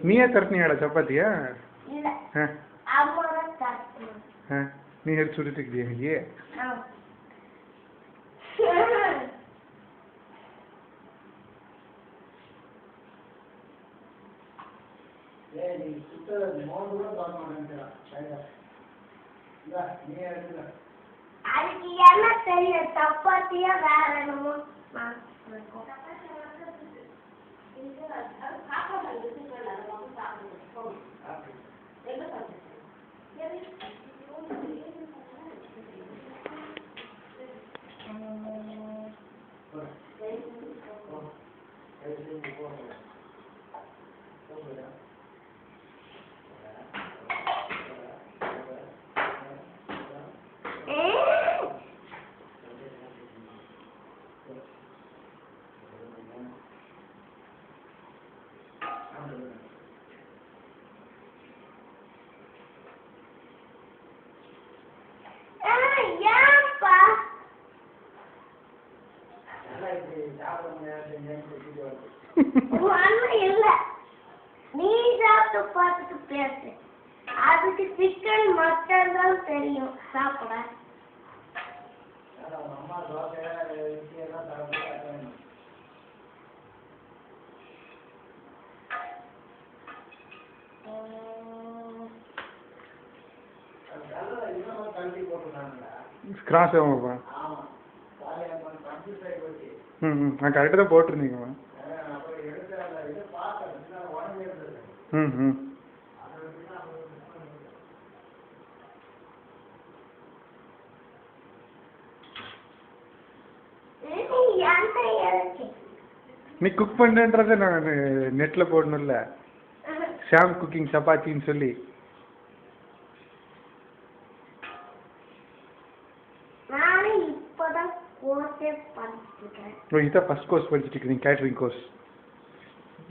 நீயே தரட்டினியாடா சப்பாத்தியா? நீ எடுத்து சுட்டுட்டு இருக்கிறியா நீ? அதுக்கு என்ன தெரியும்? சப்பாத்தியா வேற என்னமோ நீ சாப்பிட்டு பார்த்துட்டு பேசு. அதுக்கு சிக்கன் மட்டன் தான் தெரியும் சாப்பிட. கிராஸ் ஆகும்ப்பா. நான் கரெக்டாக தான் போட்டிருந்தீங்கம்மா. நீ குக் பண்ணுன்றத நான் நெட்டில் போடணும்ல, ஷாம் குக்கிங் சப்பாத்தின்னு சொல்லி. இதான் ஃபர்ஸ்ட் கோர்ஸ் படிச்சுட்டு இருக்கீங்க, கேட்டரிங் கோர்ஸ்.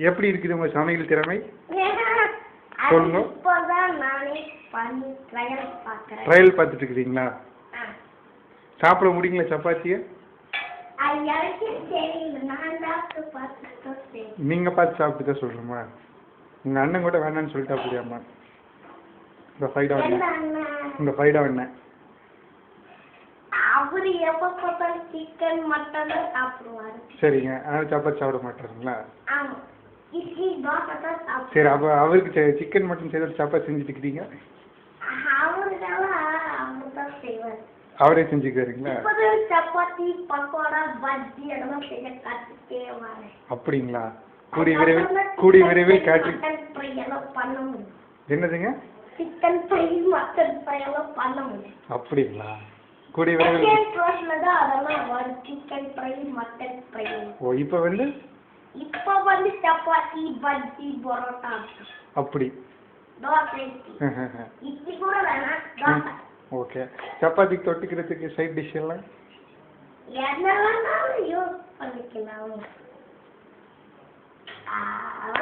எப்படி இருக்குது உங்க சமையல் திறமை? சொல்லுங்க. ட்ரையல் பார்த்துட்டு இருக்கிறீங்களா? சாப்பிட முடியுங்களா சப்பாத்திய? நீங்க பார்த்து சாப்பிட்டு தான் சொல்றோமா? உங்க அண்ணன் கூட வேணான்னு சொல்லிட்டா அப்படியாம்மா? இந்த ஃபைடா என்ன அவரு எப்ப பார்த்தாலும் சிக்கன் மட்டன் சாப்பிடுவாரு. சரிங்க, அதனால சப்பாத்தி சாப்பிட மாட்டாருங்களா? ஆமா, இட்லி தோசை தான் சாப்பிடுவாரு. சரி, அப்ப அவருக்கு சிக்கன் மட்டன் செய்த சப்பாத்தி செஞ்சுட்டு இருக்கீங்க? அவருதான் செய்வாரு. அவரே செஞ்சுக்குறீங்களா? சப்பாத்தி பக்கோடா பஜ்ஜி அதெல்லாம் செய்ய கத்துட்டே வாரு. அப்படிங்களா? கூடி விரைவில் கேட்டரிங் பண்ண முடியும். என்னதுங்க? சிக்கன் ஃப்ரை மட்டன் ஃப்ரை எல்லாம் பண்ண முடியும். அப்படிங்களா? கூடி விரைவில் அதெல்லாம் வரும். Chicken fry mutton fry. ஓ, இப்போ வந்து சப்பாத்தி பஜ்ஜி பரோட்டா அப்படி தோசை இட்லி கூட வேணாம். ஓகே, சப்பாத்திக்கு தொட்டுக்கிறதுக்கு சைட் டிஷ் எல்லாம் என்ன வேணாலும் யூஸ் பண்ணிக்கலாம்.